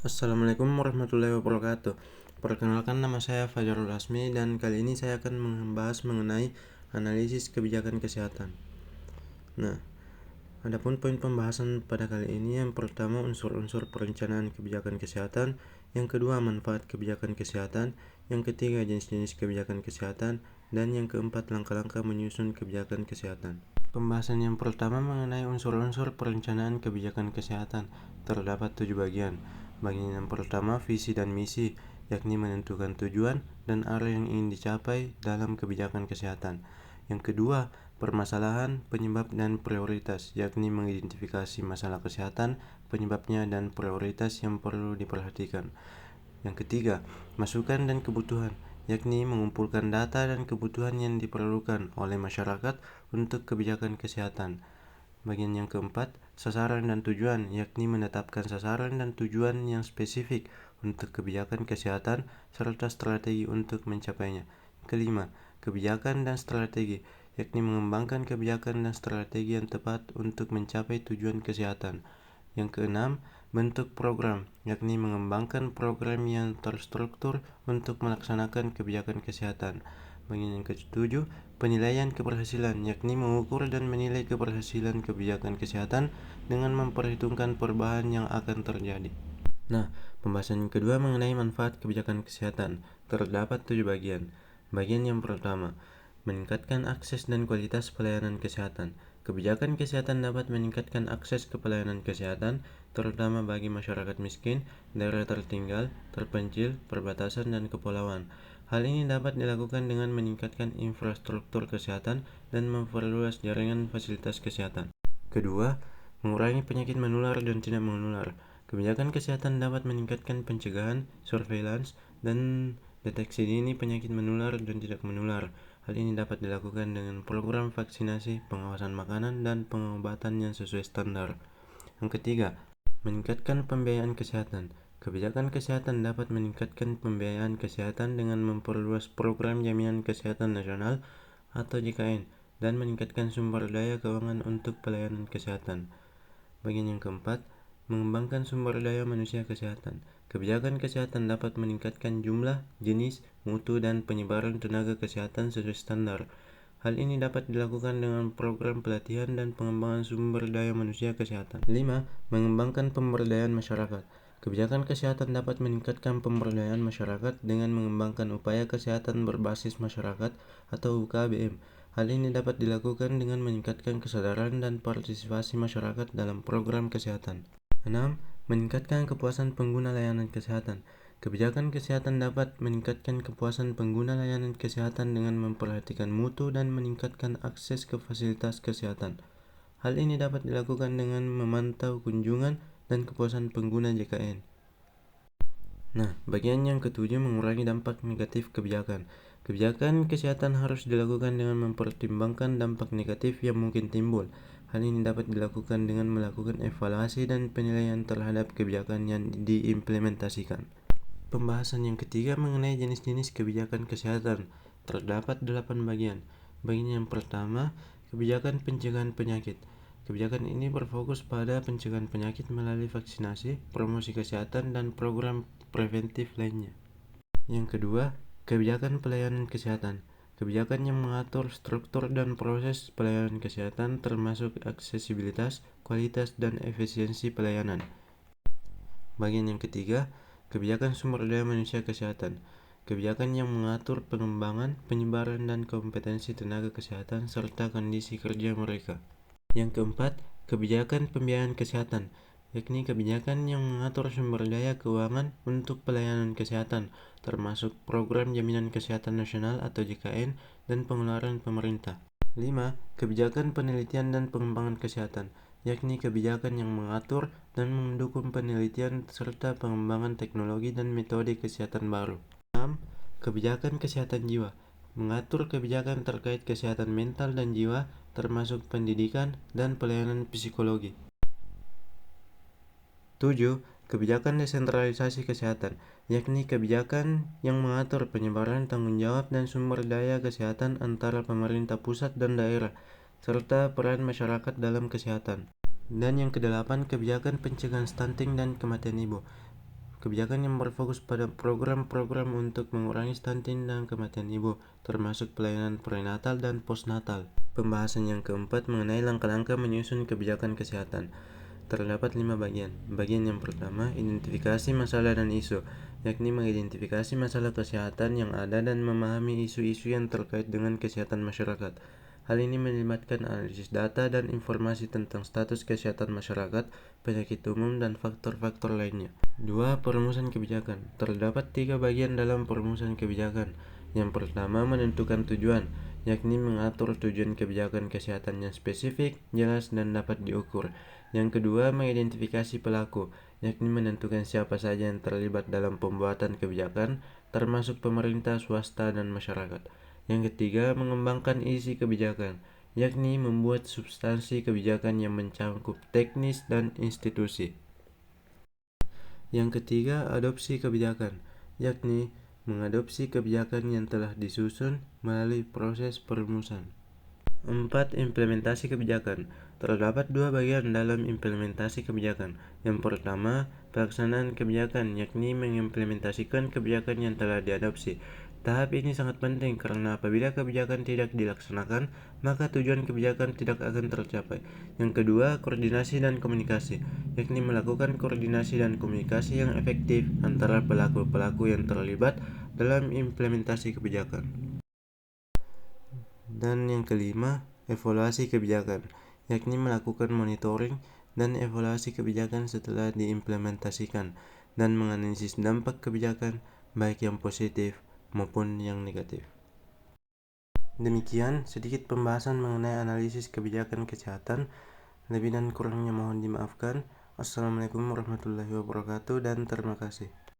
Assalamualaikum warahmatullahi wabarakatuh. Perkenalkan, nama saya Fajarul Asmi dan kali ini saya akan membahas mengenai analisis kebijakan kesehatan. Nah, adapun poin pembahasan pada kali ini, yang pertama unsur-unsur perencanaan kebijakan kesehatan, yang kedua manfaat kebijakan kesehatan, yang ketiga jenis-jenis kebijakan kesehatan, dan yang keempat langkah-langkah menyusun kebijakan kesehatan. Pembahasan yang pertama mengenai unsur-unsur perencanaan kebijakan kesehatan terdapat 7 bagian. Bagian yang pertama, visi dan misi, yakni menentukan tujuan dan arah yang ingin dicapai dalam kebijakan kesehatan. Yang kedua, permasalahan, penyebab, dan prioritas, yakni mengidentifikasi masalah kesehatan, penyebabnya, dan prioritas yang perlu diperhatikan. Yang ketiga, masukan dan kebutuhan, yakni mengumpulkan data dan kebutuhan yang diperlukan oleh masyarakat untuk kebijakan kesehatan. Bagian yang keempat, sasaran dan tujuan, yakni menetapkan sasaran dan tujuan yang spesifik untuk kebijakan kesehatan serta strategi untuk mencapainya. Kelima, kebijakan dan strategi, yakni mengembangkan kebijakan dan strategi yang tepat untuk mencapai tujuan kesehatan. Yang keenam, bentuk program, yakni mengembangkan program yang terstruktur untuk melaksanakan kebijakan kesehatan. Bagian yang ketujuh, penilaian keberhasilan, yakni mengukur dan menilai keberhasilan kebijakan kesehatan dengan memperhitungkan perubahan yang akan terjadi. Nah, pembahasan yang kedua mengenai manfaat kebijakan kesehatan terdapat 7 bagian. Bagian yang pertama, meningkatkan akses dan kualitas pelayanan kesehatan. Kebijakan kesehatan dapat meningkatkan akses ke pelayanan kesehatan, terutama bagi masyarakat miskin, daerah tertinggal, terpencil, perbatasan, dan kepulauan. Hal ini dapat dilakukan dengan meningkatkan infrastruktur kesehatan dan memperluas jaringan fasilitas kesehatan. Kedua, mengurangi penyakit menular dan tidak menular. Kebijakan kesehatan dapat meningkatkan pencegahan, surveillance, dan deteksi dini penyakit menular dan tidak menular. Hal ini dapat dilakukan dengan program vaksinasi, pengawasan makanan, dan pengobatan yang sesuai standar. Yang ketiga, meningkatkan pembiayaan kesehatan. Kebijakan kesehatan dapat meningkatkan pembiayaan kesehatan dengan memperluas program jaminan kesehatan nasional atau JKN dan meningkatkan sumber daya keuangan untuk pelayanan kesehatan. Bagian yang keempat, mengembangkan sumber daya manusia kesehatan. Kebijakan kesehatan dapat meningkatkan jumlah, jenis, mutu, dan penyebaran tenaga kesehatan sesuai standar. Hal ini dapat dilakukan dengan program pelatihan dan pengembangan sumber daya manusia kesehatan. 5. Mengembangkan pemberdayaan masyarakat. Kebijakan kesehatan dapat meningkatkan pemberdayaan masyarakat dengan mengembangkan upaya kesehatan berbasis masyarakat atau UKBM. Hal ini dapat dilakukan dengan meningkatkan kesadaran dan partisipasi masyarakat dalam program kesehatan. 6. Meningkatkan kepuasan pengguna layanan kesehatan. Kebijakan kesehatan dapat meningkatkan kepuasan pengguna layanan kesehatan dengan memperhatikan mutu dan meningkatkan akses ke fasilitas kesehatan. Hal ini dapat dilakukan dengan memantau kunjungan dan kepuasan pengguna JKN. Nah, bagian yang ketujuh, mengurangi dampak negatif kebijakan. Kebijakan kesehatan harus dilakukan dengan mempertimbangkan dampak negatif yang mungkin timbul. Hal ini dapat dilakukan dengan melakukan evaluasi dan penilaian terhadap kebijakan yang diimplementasikan. Pembahasan yang ketiga mengenai jenis-jenis kebijakan kesehatan terdapat 8 bagian. Bagian yang pertama, kebijakan pencegahan penyakit. Kebijakan ini berfokus pada pencegahan penyakit melalui vaksinasi, promosi kesehatan, dan program preventif lainnya. Yang kedua, kebijakan pelayanan kesehatan. Kebijakan yang mengatur struktur dan proses pelayanan kesehatan termasuk aksesibilitas, kualitas, dan efisiensi pelayanan. Bagian yang ketiga, kebijakan sumber daya manusia kesehatan. Kebijakan yang mengatur pengembangan, penyebaran, dan kompetensi tenaga kesehatan serta kondisi kerja mereka. Yang keempat, kebijakan pembiayaan kesehatan, yakni kebijakan yang mengatur sumber daya keuangan untuk pelayanan kesehatan, termasuk program jaminan kesehatan nasional atau JKN dan pengeluaran pemerintah. 5. Kebijakan penelitian dan pengembangan kesehatan, yakni kebijakan yang mengatur dan mendukung penelitian serta pengembangan teknologi dan metode kesehatan baru. 6. Kebijakan kesehatan jiwa, mengatur kebijakan terkait kesehatan mental dan jiwa, termasuk pendidikan dan pelayanan psikologi. 7. Kebijakan desentralisasi kesehatan, yakni kebijakan yang mengatur penyebaran tanggung jawab dan sumber daya kesehatan antara pemerintah pusat dan daerah, serta peran masyarakat dalam kesehatan. Dan yang kedelapan, kebijakan pencegahan stunting dan kematian ibu. kebijakan yang berfokus pada program-program untuk mengurangi stunting dan kematian ibu, termasuk pelayanan prenatal dan postnatal. Pembahasan yang keempat mengenai langkah-langkah menyusun kebijakan kesehatan. Terdapat 5 bagian. Bagian yang pertama, identifikasi masalah dan isu, yakni mengidentifikasi masalah kesehatan yang ada dan memahami isu-isu yang terkait dengan kesehatan masyarakat. Hal ini melibatkan analisis data dan informasi tentang status kesehatan masyarakat, penyakit umum, dan faktor-faktor lainnya. 2. Perumusan kebijakan. Terdapat 3 bagian dalam perumusan kebijakan. Yang pertama, menentukan tujuan, yakni mengatur tujuan kebijakan kesehatan yang spesifik, jelas, dan dapat diukur. Yang kedua, mengidentifikasi pelaku, yakni menentukan siapa saja yang terlibat dalam pembuatan kebijakan, termasuk pemerintah, swasta, dan masyarakat. Yang ketiga, mengembangkan isi kebijakan, yakni membuat substansi kebijakan yang mencakup teknis dan institusi. Yang ketiga, adopsi kebijakan, yakni mengadopsi kebijakan yang telah disusun melalui proses perumusan. 4. Implementasi kebijakan. Terdapat 2 bagian dalam implementasi kebijakan. Yang pertama, pelaksanaan kebijakan, yakni mengimplementasikan kebijakan yang telah diadopsi. Tahap ini sangat penting karena apabila kebijakan tidak dilaksanakan, maka tujuan kebijakan tidak akan tercapai. Yang kedua, koordinasi dan komunikasi, yakni melakukan koordinasi dan komunikasi yang efektif antara pelaku-pelaku yang terlibat dalam implementasi kebijakan. Dan yang kelima, evaluasi kebijakan, yakni melakukan monitoring dan evaluasi kebijakan setelah diimplementasikan dan menganalisis dampak kebijakan baik yang positif maupun yang negatif. Demikian sedikit pembahasan mengenai analisis kebijakan kesehatan. Lebih dan kurangnya mohon dimaafkan. Wassalamualaikum warahmatullahi wabarakatuh dan terima kasih.